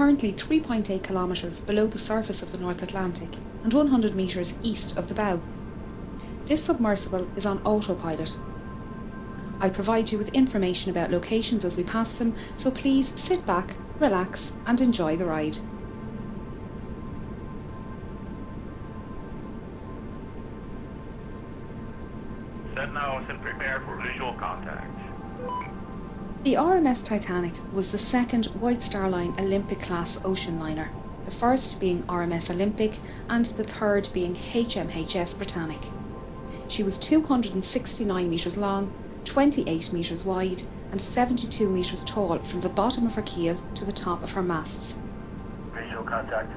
currently 3.8 kilometres below the surface of the North Atlantic and 100 metres east of the bow. This submersible is on autopilot. I'll provide you with information about locations as we pass them, so please sit back, relax and enjoy the ride. Set nose and prepare for visual contact. The RMS Titanic was the second White Star Line Olympic-class ocean liner, the first being RMS Olympic and the third being HMHS Britannic. She was 269 metres long, 28 metres wide and 72 metres tall from the bottom of her keel to the top of her masts. Visual contact.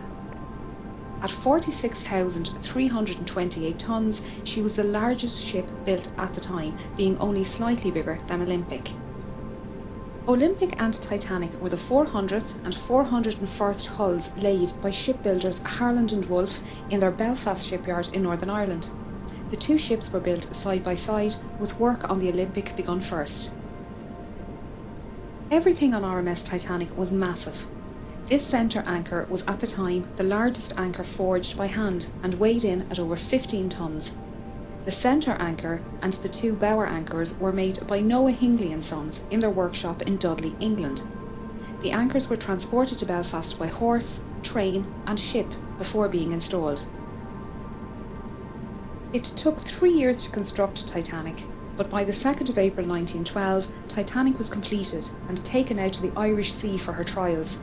At 46,328 tonnes, she was the largest ship built at the time, being only slightly bigger than Olympic. Olympic and Titanic were the 400th and 401st hulls laid by shipbuilders Harland and Wolff in their Belfast shipyard in Northern Ireland. The two ships were built side by side, with work on the Olympic begun first. Everything on RMS Titanic was massive. This centre anchor was at the time the largest anchor forged by hand and weighed in at over 15 tonnes. The centre anchor and the two bower anchors were made by Noah Hingley and Sons in their workshop in Dudley, England. The anchors were transported to Belfast by horse, train and ship before being installed. It took 3 years to construct Titanic, but by the 2nd of April 1912, Titanic was completed and taken out to the Irish Sea for her trials.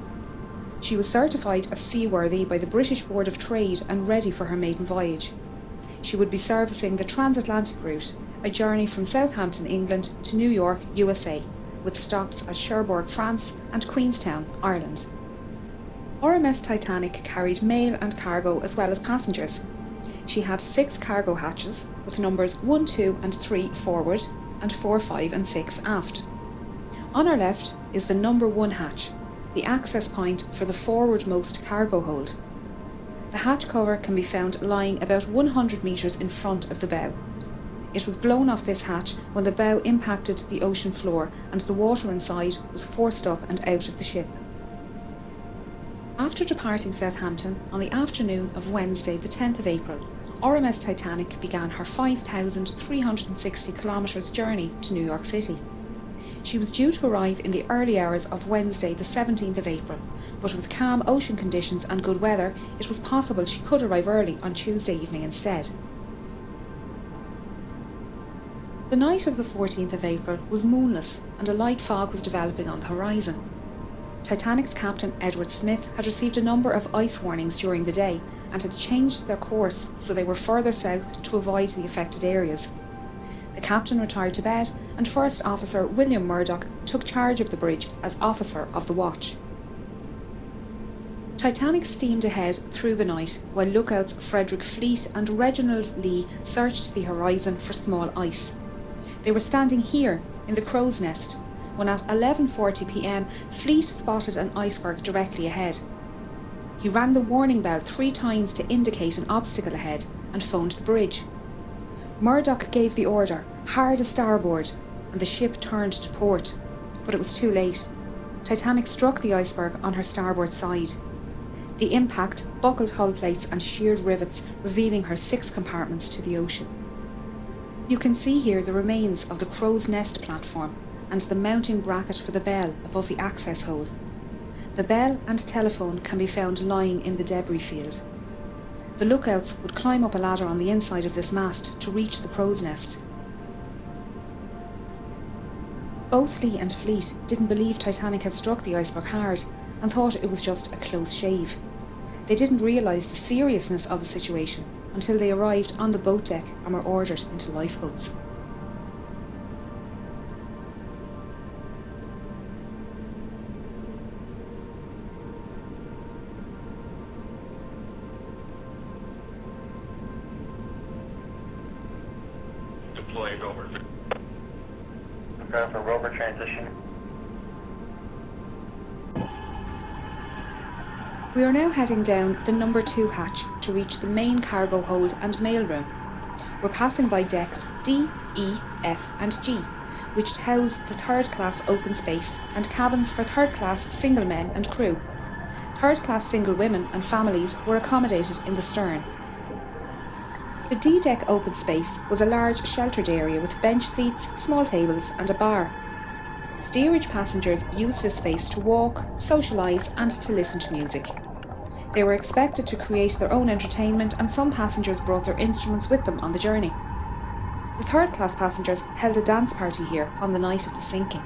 She was certified as seaworthy by the British Board of Trade and ready for her maiden voyage. She would be servicing the transatlantic route, a journey from Southampton, England to New York, USA, with stops at Cherbourg, France and Queenstown, Ireland. RMS Titanic carried mail and cargo as well as passengers. She had 6 cargo hatches with numbers 1, 2 and 3 forward and 4, 5 and 6 aft. On her left is the number 1 hatch, the access point for the forwardmost cargo hold. The hatch cover can be found lying about 100 metres in front of the bow. It was blown off this hatch when the bow impacted the ocean floor and the water inside was forced up and out of the ship. After departing Southampton on the afternoon of Wednesday the 10th of April, RMS Titanic began her 5,360 kilometres journey to New York City. She was due to arrive in the early hours of Wednesday the 17th of April, but with calm ocean conditions and good weather, it was possible she could arrive early on Tuesday evening instead. The night of the 14th of April was moonless and a light fog was developing on the horizon. Titanic's captain Edward Smith had received a number of ice warnings during the day and had changed their course so they were further south to avoid the affected areas. The captain retired to bed and First Officer William Murdoch took charge of the bridge as officer of the watch. Titanic steamed ahead through the night while lookouts Frederick Fleet and Reginald Lee searched the horizon for small ice. They were standing here in the crow's nest when at 11:40 p.m. Fleet spotted an iceberg directly ahead. He rang the warning bell 3 times to indicate an obstacle ahead and phoned the bridge. Murdoch gave the order, hard a starboard, and the ship turned to port, but it was too late. Titanic struck the iceberg on her starboard side. The impact buckled hull plates and sheared rivets, revealing her 6 compartments to the ocean. You can see here the remains of the crow's nest platform and the mounting bracket for the bell above the access hole. The bell and telephone can be found lying in the debris field. The lookouts would climb up a ladder on the inside of this mast to reach the crow's nest. Both Lee and Fleet didn't believe Titanic had struck the iceberg hard and thought it was just a close shave. They didn't realise the seriousness of the situation until they arrived on the boat deck and were ordered into lifeboats. Deploying over. Prepare for rover transition. We are now heading down the number 2 hatch to reach the main cargo hold and mailroom. We're passing by decks D, E, F and G, which house the 3rd class open space and cabins for 3rd class single men and crew. Third-class single women and families were accommodated in the stern. The D-deck open space was a large sheltered area with bench seats, small tables and a bar. Steerage passengers used this space to walk, socialise and to listen to music. They were expected to create their own entertainment, and some passengers brought their instruments with them on the journey. The third-class passengers held a dance party here on the night of the sinking.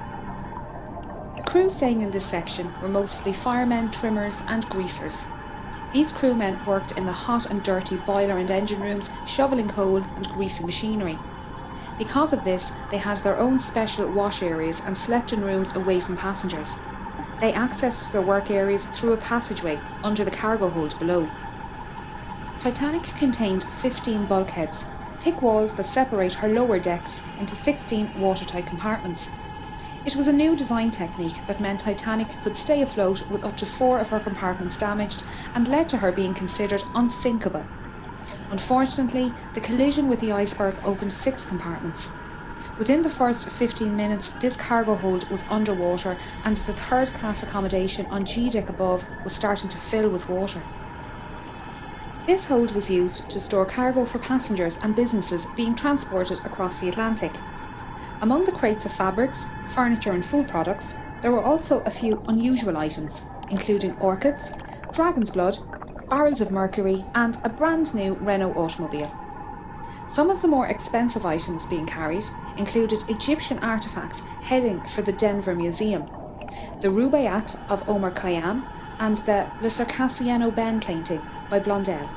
The crew staying in this section were mostly firemen, trimmers and greasers. These crewmen worked in the hot and dirty boiler and engine rooms, shovelling coal and greasing machinery. Because of this, they had their own special wash areas and slept in rooms away from passengers. They accessed their work areas through a passageway under the cargo hold below. Titanic contained 15 bulkheads, thick walls that separate her lower decks into 16 watertight compartments. It was a new design technique that meant Titanic could stay afloat with up to 4 of her compartments damaged, and led to her being considered unsinkable. Unfortunately, the collision with the iceberg opened 6 compartments. Within the first 15 minutes, this cargo hold was underwater, and the third-class accommodation on G-deck above was starting to fill with water. This hold was used to store cargo for passengers and businesses being transported across the Atlantic. Among the crates of fabrics, furniture and food products, there were also a few unusual items, including orchids, dragon's blood, barrels of mercury and a brand new Renault automobile. Some of the more expensive items being carried included Egyptian artefacts heading for the Denver Museum, the Rubaiyat of Omar Khayyam and the Le Circassiano Ben painting by Blondel.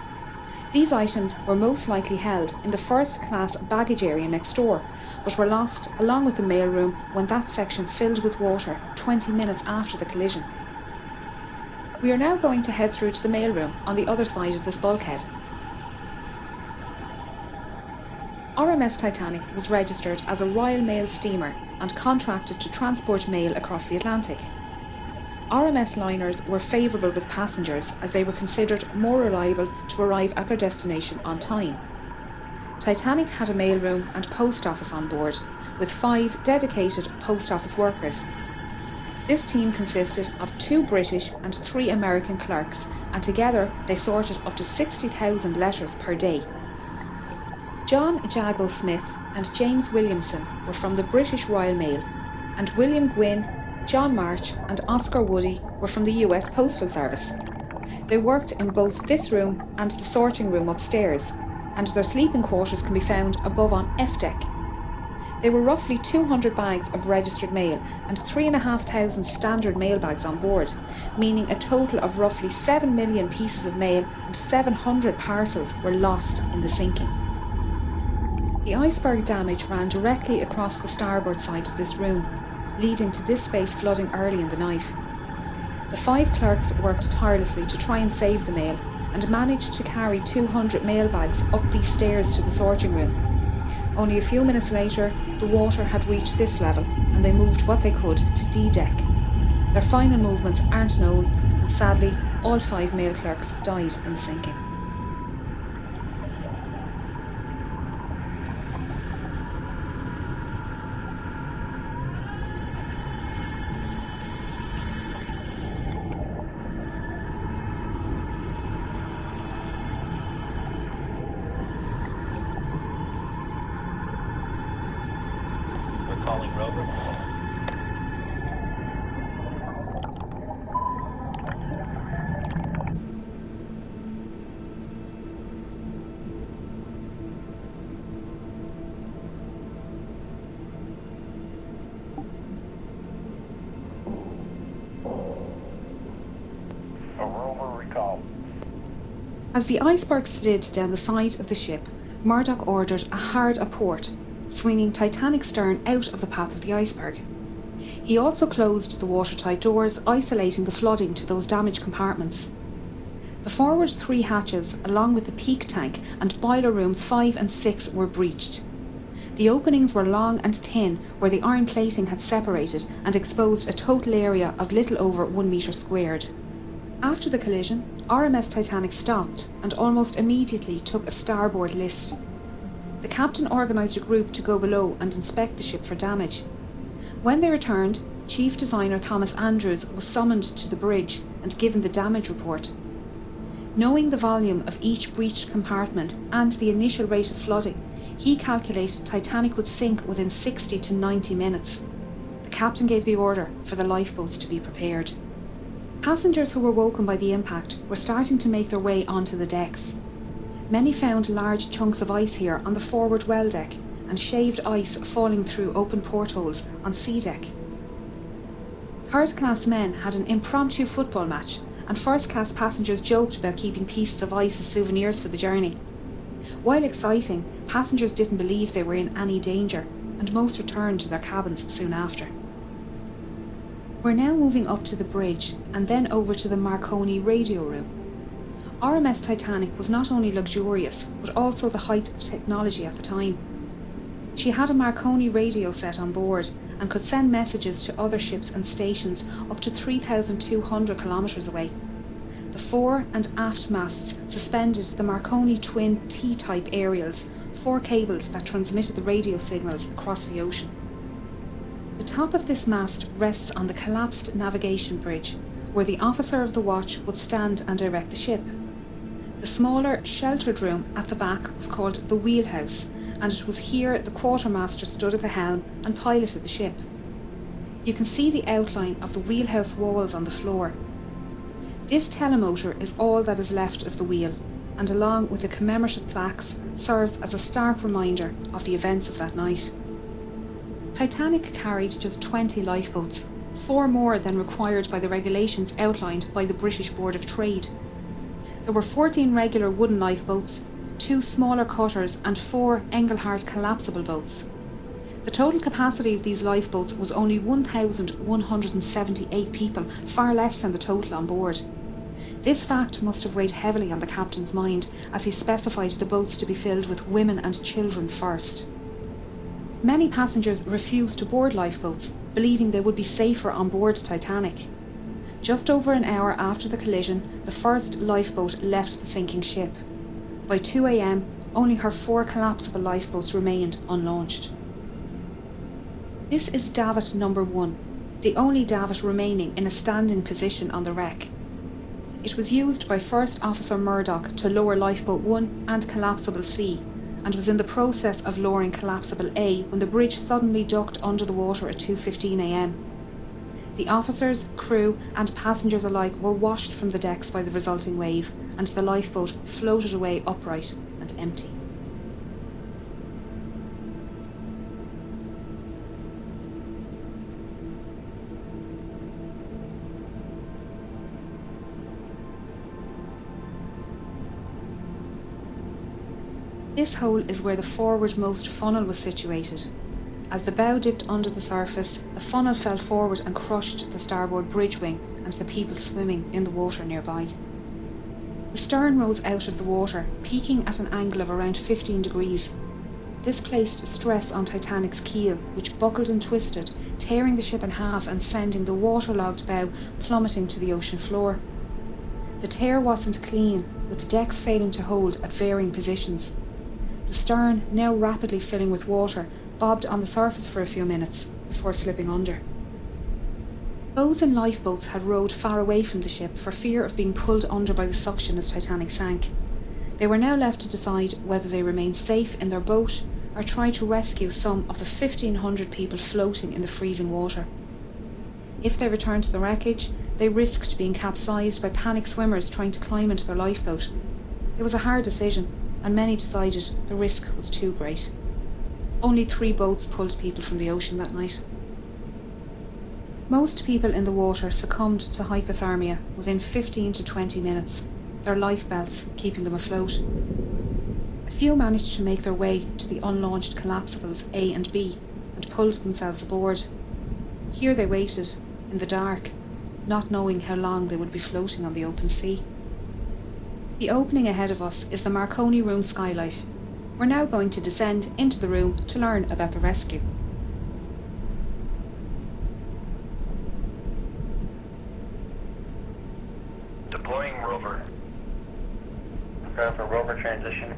These items were most likely held in the first-class baggage area next door, but were lost along with the mailroom when that section filled with water 20 minutes after the collision. We are now going to head through to the mailroom on the other side of this bulkhead. RMS Titanic was registered as a Royal Mail steamer and contracted to transport mail across the Atlantic. RMS liners were favourable with passengers as they were considered more reliable to arrive at their destination on time. Titanic had a mailroom and post office on board, with 5 dedicated post office workers. This team consisted of 2 British and 3 American clerks, and together they sorted up to 60,000 letters per day. John Jago Smith and James Williamson were from the British Royal Mail, and William Gwynne, John March and Oscar Woody were from the US Postal Service. They worked in both this room and the sorting room upstairs, and their sleeping quarters can be found above on F deck. There were roughly 200 bags of registered mail and 3,500 standard mail bags on board, meaning a total of roughly 7 million pieces of mail and 700 parcels were lost in the sinking. The iceberg damage ran directly across the starboard side of this room, leading to this space flooding early in the night. The 5 clerks worked tirelessly to try and save the mail, and managed to carry 200 mail bags up these stairs to the sorting room. Only a few minutes later, the water had reached this level, and they moved what they could to D-deck. Their final movements aren't known, and sadly, all 5 mail clerks died in the sinking. Calling Rover. A Rover recall. As the iceberg slid down the side of the ship, Murdoch ordered a hard aport, swinging Titanic's stern out of the path of the iceberg. He also closed the watertight doors, isolating the flooding to those damaged compartments. The forward 3 hatches, along with the peak tank and boiler rooms 5 and 6, were breached. The openings were long and thin, where the iron plating had separated and exposed a total area of little over 1 metre squared. After the collision, RMS Titanic stopped and almost immediately took a starboard list. The captain organised a group to go below and inspect the ship for damage. When they returned, Chief Designer Thomas Andrews was summoned to the bridge, and given the damage report. Knowing the volume of each breached compartment and the initial rate of flooding, he calculated Titanic would sink within 60 to 90 minutes. The captain gave the order for the lifeboats to be prepared. Passengers who were woken by the impact were starting to make their way onto the decks. Many found large chunks of ice here on the forward well deck and shaved ice falling through open portholes on sea deck. Third-class men had an impromptu football match, and first-class passengers joked about keeping pieces of ice as souvenirs for the journey. While exciting, passengers didn't believe they were in any danger, and most returned to their cabins soon after. We're now moving up to the bridge and then over to the Marconi radio room. RMS Titanic was not only luxurious, but also the height of technology at the time. She had a Marconi radio set on board and could send messages to other ships and stations up to 3,200 kilometres away. The fore and aft masts suspended the Marconi twin T-type aerials, 4 cables that transmitted the radio signals across the ocean. The top of this mast rests on the collapsed navigation bridge, where the officer of the watch would stand and direct the ship. The smaller, sheltered room at the back was called the wheelhouse, and it was here the quartermaster stood at the helm and piloted the ship. You can see the outline of the wheelhouse walls on the floor. This telemotor is all that is left of the wheel, and along with the commemorative plaques serves as a stark reminder of the events of that night. Titanic carried just 20 lifeboats, 4 more than required by the regulations outlined by the British Board of Trade. There were 14 regular wooden lifeboats, 2 smaller cutters and 4 Engelhart collapsible boats. The total capacity of these lifeboats was only 1,178 people, far less than the total on board. This fact must have weighed heavily on the captain's mind as he specified the boats to be filled with women and children first. Many passengers refused to board lifeboats, believing they would be safer on board Titanic. Just over an hour after the collision, the first lifeboat left the sinking ship. By 2 a.m, only her 4 collapsible lifeboats remained unlaunched. This is davit number 1, the only davit remaining in a standing position on the wreck. It was used by First Officer Murdoch to lower lifeboat 1 and collapsible C, and was in the process of lowering collapsible A when the bridge suddenly ducked under the water at 2:15 a.m. The officers, crew and passengers alike were washed from the decks by the resulting wave, and the lifeboat floated away upright and empty. This hole is where the forwardmost funnel was situated. As the bow dipped under the surface, the funnel fell forward and crushed the starboard bridge wing and the people swimming in the water nearby. The stern rose out of the water, peaking at an angle of around 15 degrees. This placed stress on Titanic's keel, which buckled and twisted, tearing the ship in half and sending the waterlogged bow plummeting to the ocean floor. The tear wasn't clean, with the decks failing to hold at varying positions. The stern, now rapidly filling with water, bobbed on the surface for a few minutes before slipping under. Those in lifeboats had rowed far away from the ship for fear of being pulled under by the suction as Titanic sank. They were now left to decide whether they remained safe in their boat or try to rescue some of the 1,500 people floating in the freezing water. If they returned to the wreckage, they risked being capsized by panicked swimmers trying to climb into their lifeboat. It was a hard decision, and many decided the risk was too great. Only 3 boats pulled people from the ocean that night. Most people in the water succumbed to hypothermia within 15 to 20 minutes, their life belts keeping them afloat. A few managed to make their way to the unlaunched collapsibles A and B and pulled themselves aboard. Here they waited, in the dark, not knowing how long they would be floating on the open sea. The opening ahead of us is the Marconi room skylight. We're now going to descend into the room to learn about the rescue. Deploying rover. Prepare for rover transition.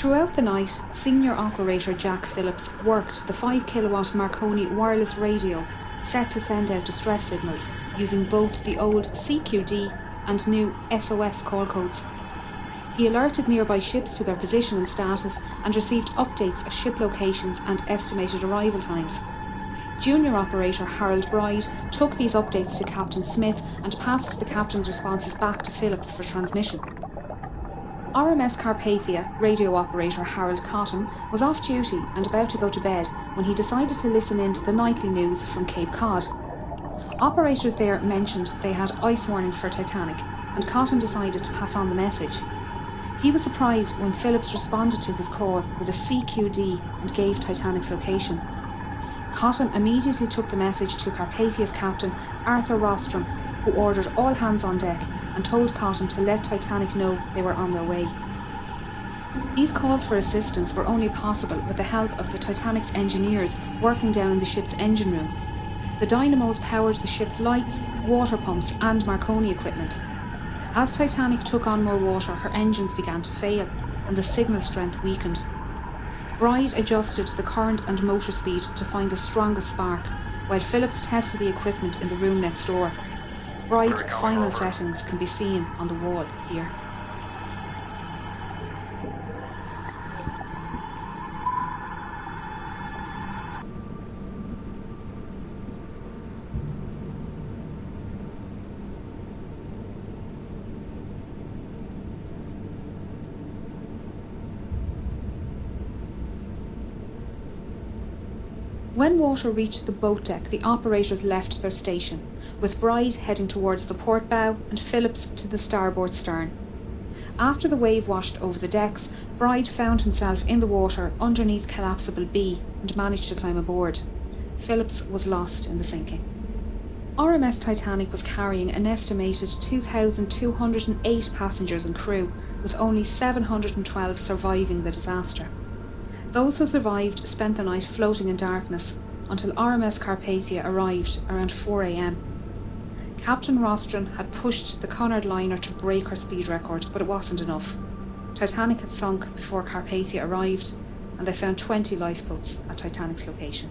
Throughout the night, senior operator Jack Phillips worked the 5 kilowatt Marconi wireless radio set to send out distress signals using both the old CQD and new SOS call codes. He alerted nearby ships to their position and status and received updates of ship locations and estimated arrival times. Junior operator Harold Bride took these updates to Captain Smith and passed the captain's responses back to Phillips for transmission. RMS Carpathia radio operator Harold Cotton was off duty and about to go to bed when he decided to listen in to the nightly news from Cape Cod. Operators there mentioned they had ice warnings for Titanic, and Cotton decided to pass on the message. He was surprised when Phillips responded to his call with a CQD and gave Titanic's location. Cotton immediately took the message to Carpathia's captain Arthur Rostrom, who ordered all hands on deck and told Cotton to let Titanic know they were on their way. These calls for assistance were only possible with the help of the Titanic's engineers working down in the ship's engine room. The dynamos powered the ship's lights, water pumps and Marconi equipment. As Titanic took on more water, her engines began to fail and the signal strength weakened. Bride adjusted the current and motor speed to find the strongest spark, while Phillips tested the equipment in the room next door. Bride's final settings can be seen on the wall here. When water reached the boat deck, the operators left their station, with Bride heading towards the port bow and Phillips to the starboard stern. After the wave washed over the decks, Bride found himself in the water underneath collapsible B and managed to climb aboard. Phillips was lost in the sinking. RMS Titanic was carrying an estimated 2,208 passengers and crew, with only 712 surviving the disaster. Those who survived spent the night floating in darkness until RMS Carpathia arrived around 4 a.m. Captain Rostron had pushed the Cunard liner to break her speed record, but it wasn't enough. Titanic had sunk before Carpathia arrived, and they found 20 lifeboats at Titanic's location.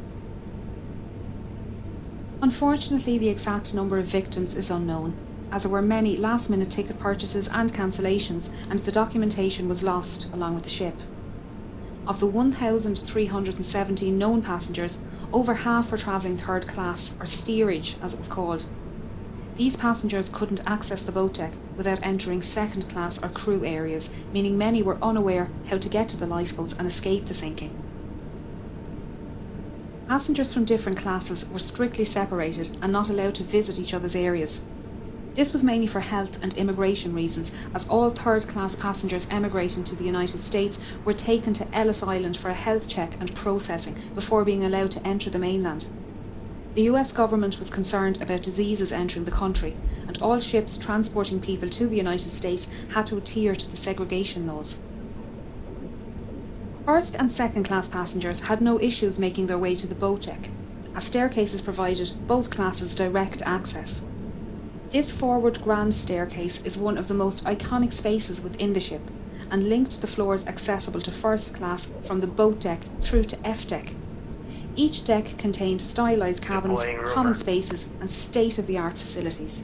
Unfortunately, the exact number of victims is unknown, as there were many last-minute ticket purchases and cancellations, and the documentation was lost along with the ship. Of the 1,317 known passengers, over half were travelling third class, or steerage as it was called. These passengers couldn't access the boat deck without entering second class or crew areas, meaning many were unaware how to get to the lifeboats and escape the sinking. Passengers from different classes were strictly separated and not allowed to visit each other's areas. This was mainly for health and immigration reasons, as all third-class passengers emigrating to the United States were taken to Ellis Island for a health check and processing before being allowed to enter the mainland. The US government was concerned about diseases entering the country, and all ships transporting people to the United States had to adhere to the segregation laws. First and second class passengers had no issues making their way to the boat deck, as staircases provided both classes direct access. This forward grand staircase is one of the most iconic spaces within the ship, and linked the floors accessible to first class from the boat deck through to F deck. Each deck contained stylised cabins, common spaces and state-of-the-art facilities.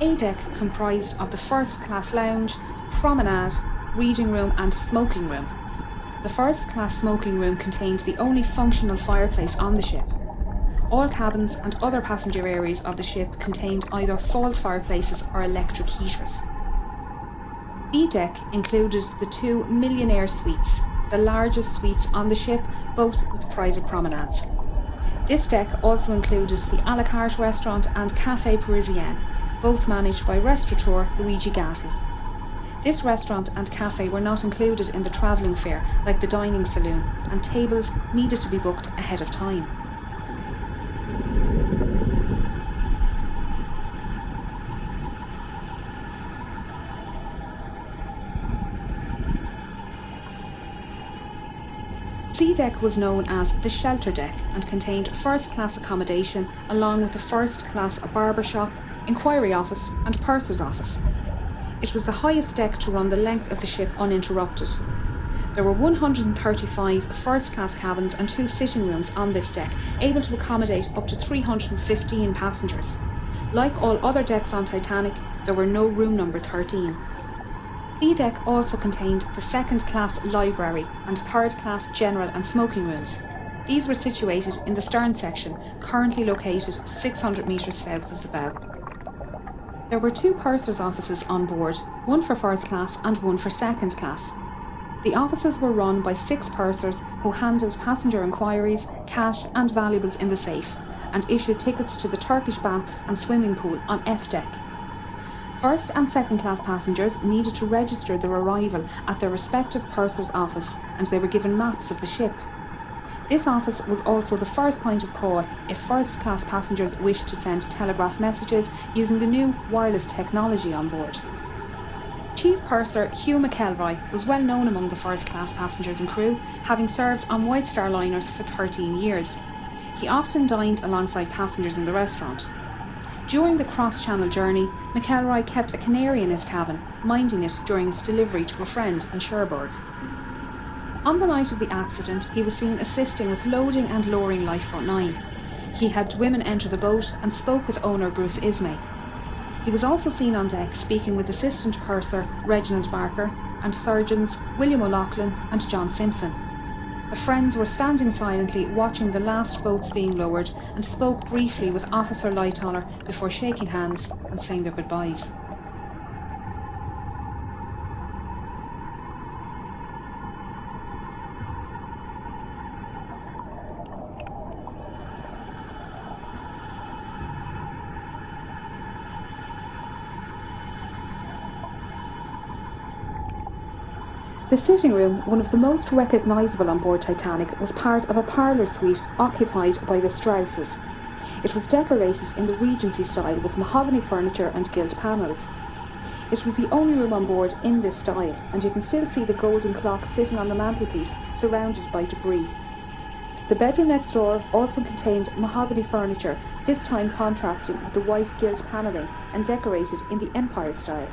A deck comprised of the first class lounge, promenade, reading room and smoking room. The first class smoking room contained the only functional fireplace on the ship. All cabins and other passenger areas of the ship contained either false fireplaces or electric heaters. B deck included the 2 millionaire suites, the largest suites on the ship, both with private promenades. This deck also included the a la carte restaurant and Café Parisien, both managed by restaurateur Luigi Gatti. This restaurant and cafe were not included in the travelling fare like the dining saloon, and tables needed to be booked ahead of time. C deck was known as the shelter deck and contained first-class accommodation along with a first-class barber shop, inquiry office and purser's office. It was the highest deck to run the length of the ship uninterrupted. There were 135 first-class cabins and 2 sitting rooms on this deck, able to accommodate up to 315 passengers. Like all other decks on Titanic, there were no room number 13. C deck also contained the second-class library and third-class general and smoking rooms. These were situated in the stern section, currently located 600 metres south of the bow. There were 2 purser's offices on board, one for first class and one for second class. The offices were run by 6 pursers who handled passenger inquiries, cash and valuables in the safe, and issued tickets to the Turkish baths and swimming pool on F deck. First and second class passengers needed to register their arrival at their respective purser's office, and they were given maps of the ship. This office was also the first point of call if first class passengers wished to send telegraph messages using the new wireless technology on board. Chief Purser Hugh McElroy was well known among the first class passengers and crew, having served on White Star liners for 13 years. He often dined alongside passengers in the restaurant. During the cross-channel journey, McElroy kept a canary in his cabin, minding it during its delivery to a friend in Cherbourg. On the night of the accident, he was seen assisting with loading and lowering Lifeboat 9. He helped women enter the boat and spoke with owner Bruce Ismay. He was also seen on deck speaking with Assistant Purser Reginald Barker and surgeons William O'Loughlin and John Simpson. The friends were standing silently watching the last boats being lowered and spoke briefly with Officer Lightoller before shaking hands and saying their goodbyes. The sitting room, one of the most recognisable on board Titanic, was part of a parlour suite occupied by the Strausses. It was decorated in the Regency style with mahogany furniture and gilt panels. It was the only room on board in this style, and you can still see the golden clock sitting on the mantelpiece surrounded by debris. The bedroom next door also contained mahogany furniture, this time contrasting with the white gilt panelling and decorated in the Empire style.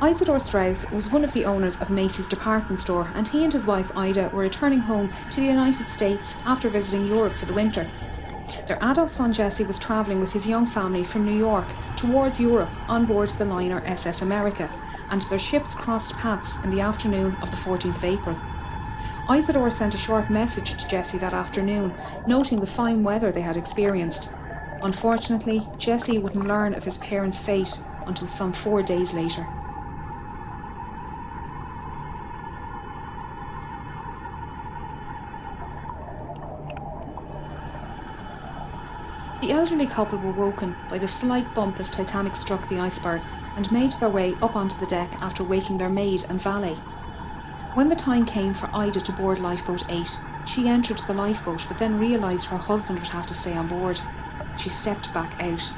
Isidore Strauss was one of the owners of Macy's department store, and he and his wife Ida were returning home to the United States after visiting Europe for the winter. Their adult son Jesse was travelling with his young family from New York towards Europe on board the liner SS America, and their ships crossed paths in the afternoon of the 14th of April. Isidore sent a short message to Jesse that afternoon, noting the fine weather they had experienced. Unfortunately, Jesse wouldn't learn of his parents' fate until some 4 days later. The elderly couple were woken by the slight bump as Titanic struck the iceberg and made their way up onto the deck after waking their maid and valet. When the time came for Ida to board Lifeboat 8, she entered the lifeboat but then realised her husband would have to stay on board. She stepped back out.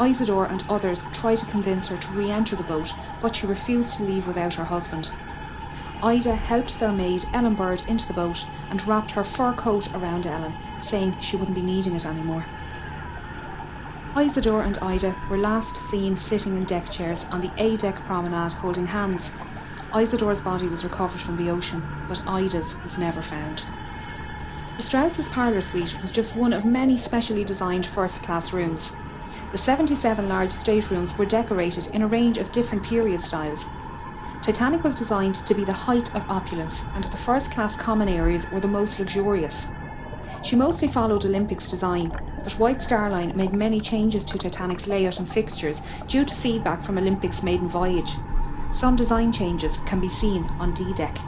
Isidore and others tried to convince her to re-enter the boat, but she refused to leave without her husband. Ida helped their maid Ellen Bird into the boat and wrapped her fur coat around Ellen, saying she wouldn't be needing it anymore. Isidore and Ida were last seen sitting in deck chairs on the A-deck promenade holding hands. Isidore's body was recovered from the ocean, but Ida's was never found. The Strausses' parlour suite was just one of many specially designed first-class rooms. The 77 large staterooms were decorated in a range of different period styles. Titanic was designed to be the height of opulence, and the first-class common areas were the most luxurious. She mostly followed Olympics design, but White Star Line made many changes to Titanic's layout and fixtures due to feedback from Olympics' maiden voyage. Some design changes can be seen on D-deck.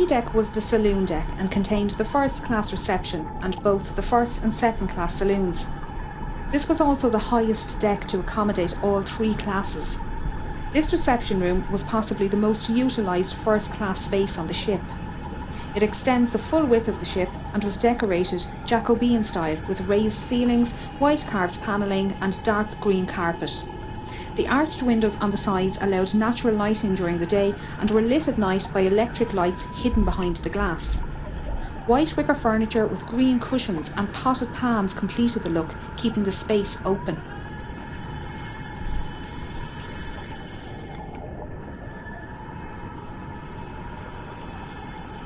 B deck was the saloon deck and contained the first class reception and both the first and second class saloons. This was also the highest deck to accommodate all three classes. This reception room was possibly the most utilised first class space on the ship. It extends the full width of the ship and was decorated Jacobean style with raised ceilings, white carved panelling and dark green carpet. The arched windows on the sides allowed natural lighting during the day and were lit at night by electric lights hidden behind the glass. White wicker furniture with green cushions and potted palms completed the look, keeping the space open.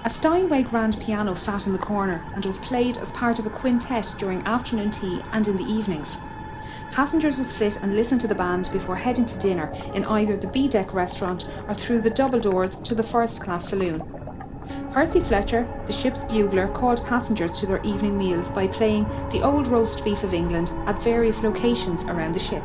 A Steinway grand piano sat in the corner and was played as part of a quintet during afternoon tea and in the evenings. Passengers would sit and listen to the band before heading to dinner in either the B-deck restaurant or through the double doors to the first-class saloon. Percy Fletcher, the ship's bugler, called passengers to their evening meals by playing the Old Roast Beef of England at various locations around the ship.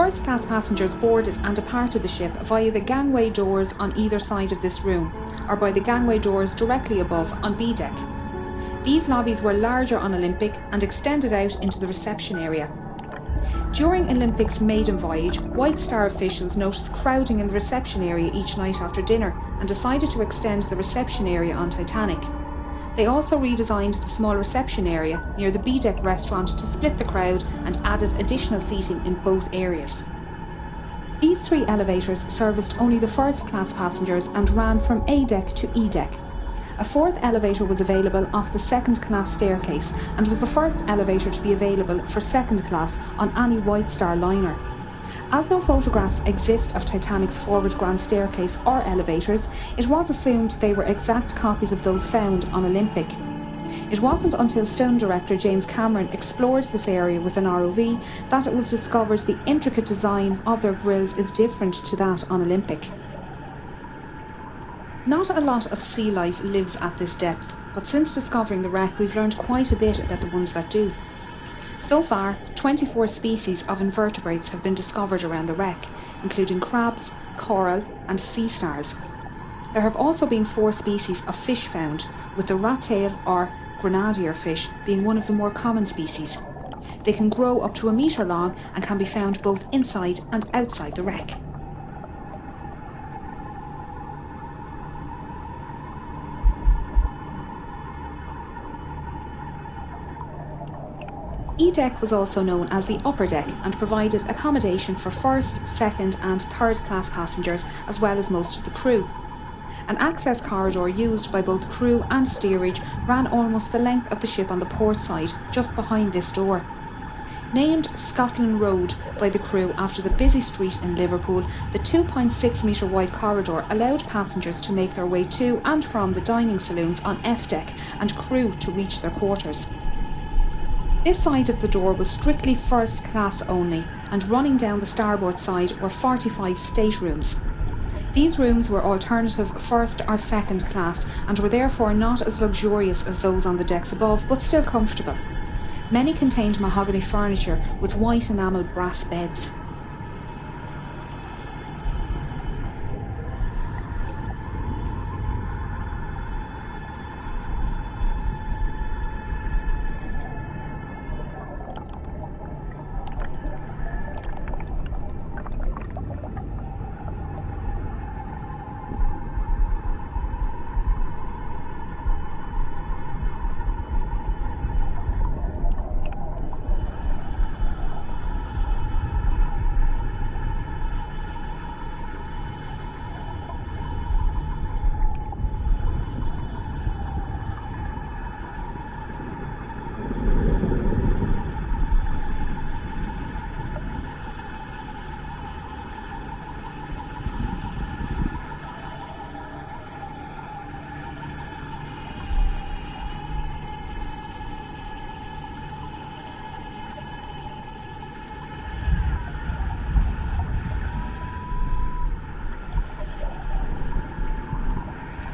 First-class passengers boarded and departed the ship via the gangway doors on either side of this room, or by the gangway doors directly above on B deck. These lobbies were larger on Olympic and extended out into the reception area. During Olympic's maiden voyage, White Star officials noticed crowding in the reception area each night after dinner and decided to extend the reception area on Titanic. They also redesigned the small reception area near the B-deck restaurant to split the crowd and added additional seating in both areas. These three elevators serviced only the first-class passengers and ran from A-deck to E-deck. A fourth elevator was available off the second-class staircase and was the first elevator to be available for second class on any White Star liner. As no photographs exist of Titanic's forward grand staircase or elevators, it was assumed they were exact copies of those found on Olympic. It wasn't until film director James Cameron explored this area with an ROV that it was discovered the intricate design of their grilles is different to that on Olympic. Not a lot of sea life lives at this depth, but since discovering the wreck we've learned quite a bit about the ones that do. So far, 24 species of invertebrates have been discovered around the wreck, including crabs, coral and sea stars. There have also been 4 species of fish found, with the rat-tail or grenadier fish being one of the more common species. They can grow up to 1 metre long and can be found both inside and outside the wreck. E-deck was also known as the upper deck and provided accommodation for first, second and third class passengers as well as most of the crew. An access corridor used by both crew and steerage ran almost the length of the ship on the port side, just behind this door. Named Scotland Road by the crew after the busy street in Liverpool, the 2.6 metre wide corridor allowed passengers to make their way to and from the dining saloons on F deck and crew to reach their quarters. This side of the door was strictly first class only, and running down the starboard side were 45 staterooms. These rooms were alternative first or second class and were therefore not as luxurious as those on the decks above, but still comfortable. Many contained mahogany furniture with white enamelled brass beds.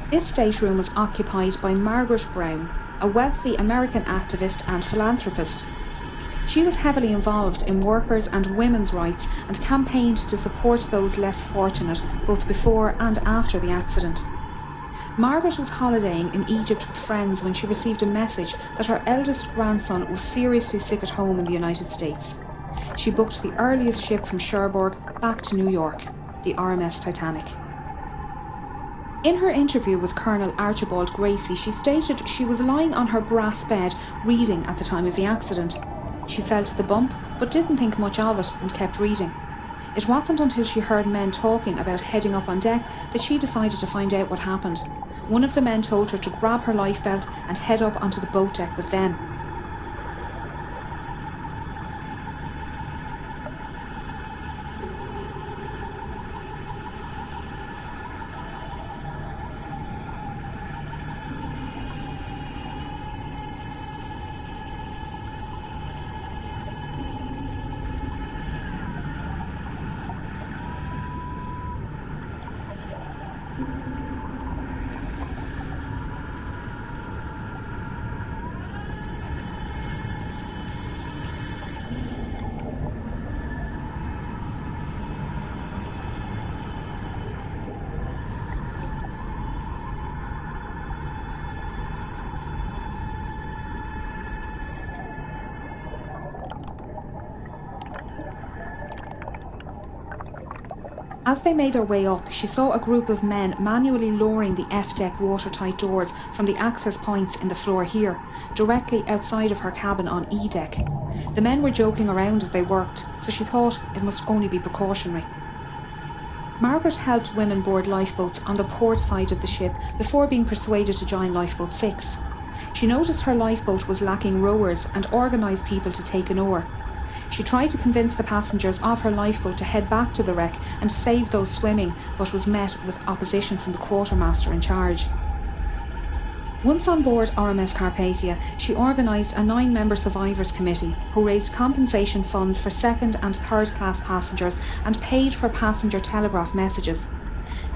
This stateroom was occupied by Margaret Brown, a wealthy American activist and philanthropist. She was heavily involved in workers' and women's rights and campaigned to support those less fortunate both before and after the accident. Margaret was holidaying in Egypt with friends when she received a message that her eldest grandson was seriously sick at home in the United States. She booked the earliest ship from Cherbourg back to New York, the RMS Titanic. In her interview with Colonel Archibald Gracie, she stated she was lying on her brass bed reading at the time of the accident. She felt the bump, but didn't think much of it and kept reading. It wasn't until she heard men talking about heading up on deck that she decided to find out what happened. One of the men told her to grab her lifebelt and head up onto the boat deck with them. As they made their way up, she saw a group of men manually lowering the F-deck watertight doors from the access points in the floor here, directly outside of her cabin on E-deck. The men were joking around as they worked, so she thought it must only be precautionary. Margaret helped women board lifeboats on the port side of the ship before being persuaded to join Lifeboat 6. She noticed her lifeboat was lacking rowers and organised people to take an oar. She tried to convince the passengers of her lifeboat to head back to the wreck and save those swimming, but was met with opposition from the quartermaster in charge. Once on board RMS Carpathia, she organised a 9-member survivors committee who raised compensation funds for second and third class passengers and paid for passenger telegraph messages.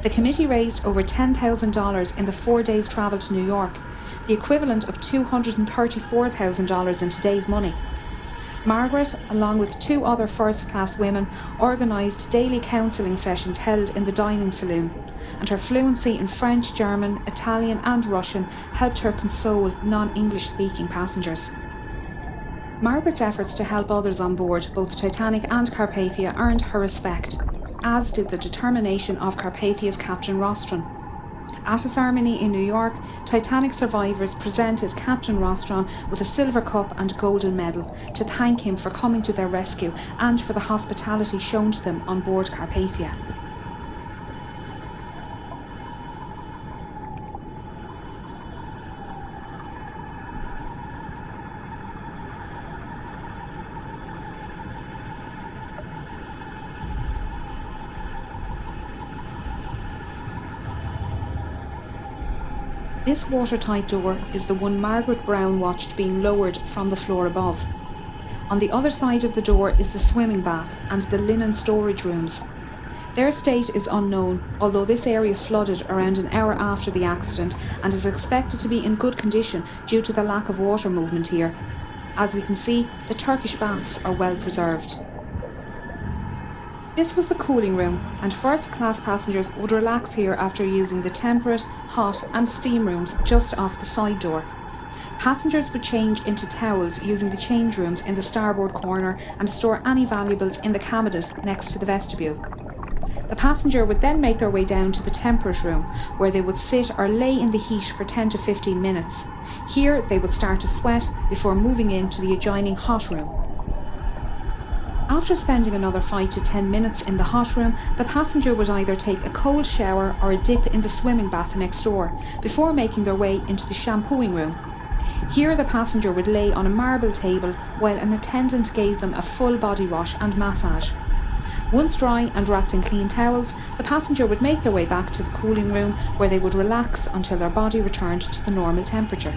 The committee raised over $10,000 in the 4 days' travel to New York, the equivalent of $234,000 in today's money. Margaret, along with 2 other first-class women, organised daily counselling sessions held in the dining saloon, and her fluency in French, German, Italian and Russian helped her console non-English-speaking passengers. Margaret's efforts to help others on board both Titanic and Carpathia earned her respect, as did the determination of Carpathia's Captain Rostron. At a ceremony in New York, Titanic survivors presented Captain Rostron with a silver cup and golden medal to thank him for coming to their rescue and for the hospitality shown to them on board Carpathia. This watertight door is the one Margaret Brown watched being lowered from the floor above. On the other side of the door is the swimming bath and the linen storage rooms. Their state is unknown, although this area flooded around an hour after the accident and is expected to be in good condition due to the lack of water movement here. As we can see, the Turkish baths are well preserved. This was the cooling room, and first-class passengers would relax here after using the temperate, hot and steam rooms just off the side door. Passengers would change into towels using the change rooms in the starboard corner and store any valuables in the cabinet next to the vestibule. The passenger would then make their way down to the temperate room, where they would sit or lay in the heat for 10 to 15 minutes. Here they would start to sweat before moving into the adjoining hot room. After spending another 5 to 10 minutes in the hot room, the passenger would either take a cold shower or a dip in the swimming bath next door, before making their way into the shampooing room. Here the passenger would lay on a marble table while an attendant gave them a full body wash and massage. Once dry and wrapped in clean towels, the passenger would make their way back to the cooling room, where they would relax until their body returned to the normal temperature.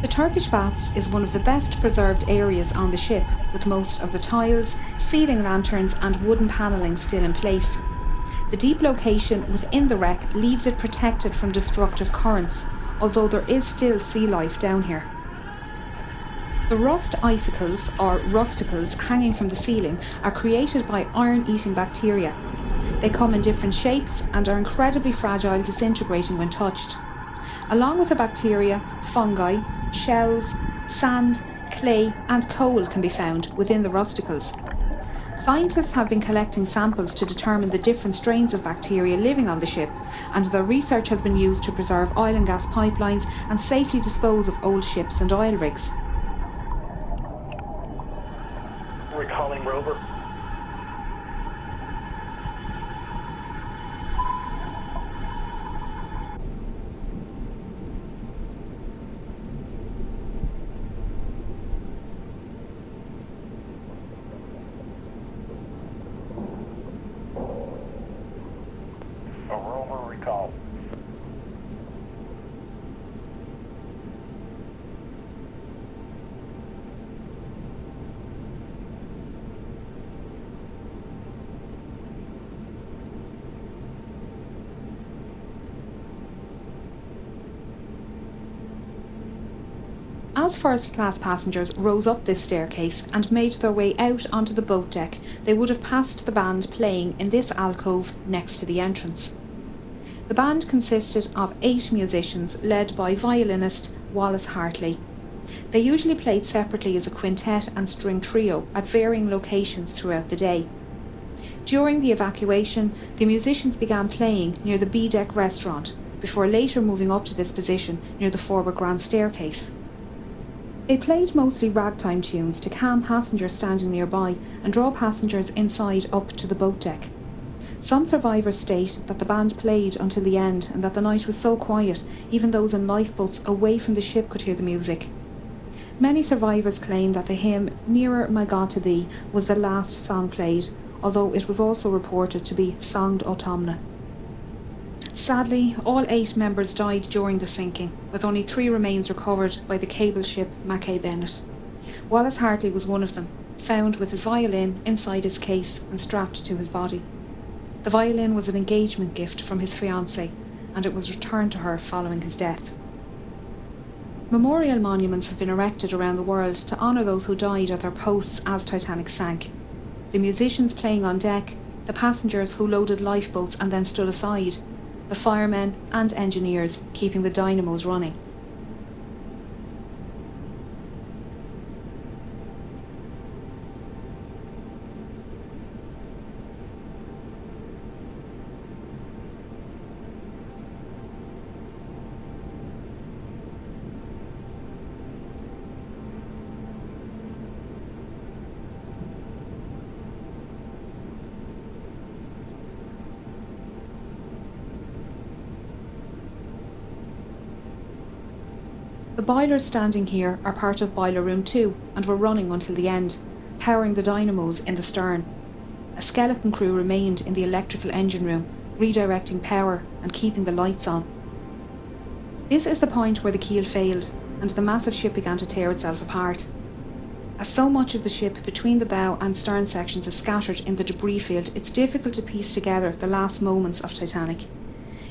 The Turkish baths is one of the best preserved areas on the ship, with most of the tiles, ceiling lanterns and wooden panelling still in place. The deep location within the wreck leaves it protected from destructive currents, although there is still sea life down here. The rust icicles, or rusticles, hanging from the ceiling are created by iron-eating bacteria. They come in different shapes and are incredibly fragile, disintegrating when touched. Along with the bacteria, fungi, shells, sand, clay and coal can be found within the rusticles. Scientists have been collecting samples to determine the different strains of bacteria living on the ship, and their research has been used to preserve oil and gas pipelines and safely dispose of old ships and oil rigs. Recalling rover. A rover recall. As first-class passengers rose up this staircase and made their way out onto the boat deck, they would have passed the band playing in this alcove next to the entrance. The band consisted of 8 musicians led by violinist Wallace Hartley. They usually played separately as a quintet and string trio at varying locations throughout the day. During the evacuation, the musicians began playing near the B-deck restaurant, before later moving up to this position near the forward grand staircase. They played mostly ragtime tunes to calm passengers standing nearby and draw passengers inside up to the boat deck. Some survivors state that the band played until the end and that the night was so quiet, even those in lifeboats away from the ship could hear the music. Many survivors claim that the hymn "Nearer My God to Thee" was the last song played, although it was also reported to be "Songed Autumna." Sadly, all 8 members died during the sinking, with only 3 remains recovered by the cable ship Mackay Bennett. Wallace Hartley was one of them, found with his violin inside his case and strapped to his body. The violin was an engagement gift from his fiancée, and it was returned to her following his death. Memorial monuments have been erected around the world to honour those who died at their posts as Titanic sank. The musicians playing on deck, the passengers who loaded lifeboats and then stood aside, the firemen and engineers keeping the dynamos running. The boilers standing here are part of Boiler Room 2 and were running until the end, powering the dynamos in the stern. A skeleton crew remained in the electrical engine room, redirecting power and keeping the lights on. This is the point where the keel failed and the massive ship began to tear itself apart. As so much of the ship between the bow and stern sections is scattered in the debris field, it's difficult to piece together the last moments of Titanic.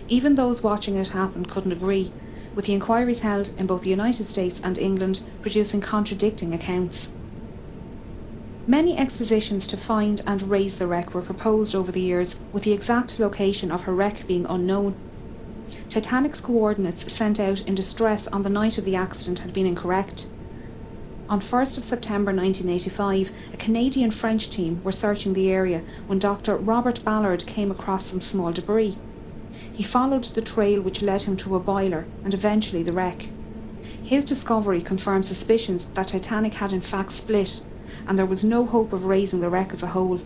Even those watching it happen couldn't agree, with the inquiries held in both the United States and England producing contradicting accounts. Many expositions to find and raise the wreck were proposed over the years, with the exact location of her wreck being unknown. Titanic's coordinates sent out in distress on the night of the accident had been incorrect. On 1st of September 1985, a Canadian-French team were searching the area when Dr. Robert Ballard came across some small debris. He followed the trail which led him to a boiler and eventually the wreck. His discovery confirmed suspicions that Titanic had in fact split, and there was no hope of raising the wreck as a whole.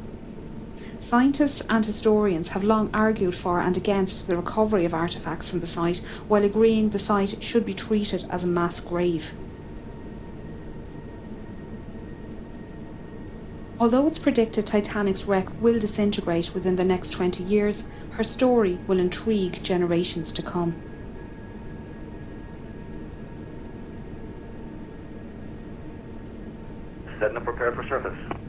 Scientists and historians have long argued for and against the recovery of artefacts from the site, while agreeing the site should be treated as a mass grave. Although it's predicted Titanic's wreck will disintegrate within the next 20 years, her story will intrigue generations to come. Setting up prepared for surface.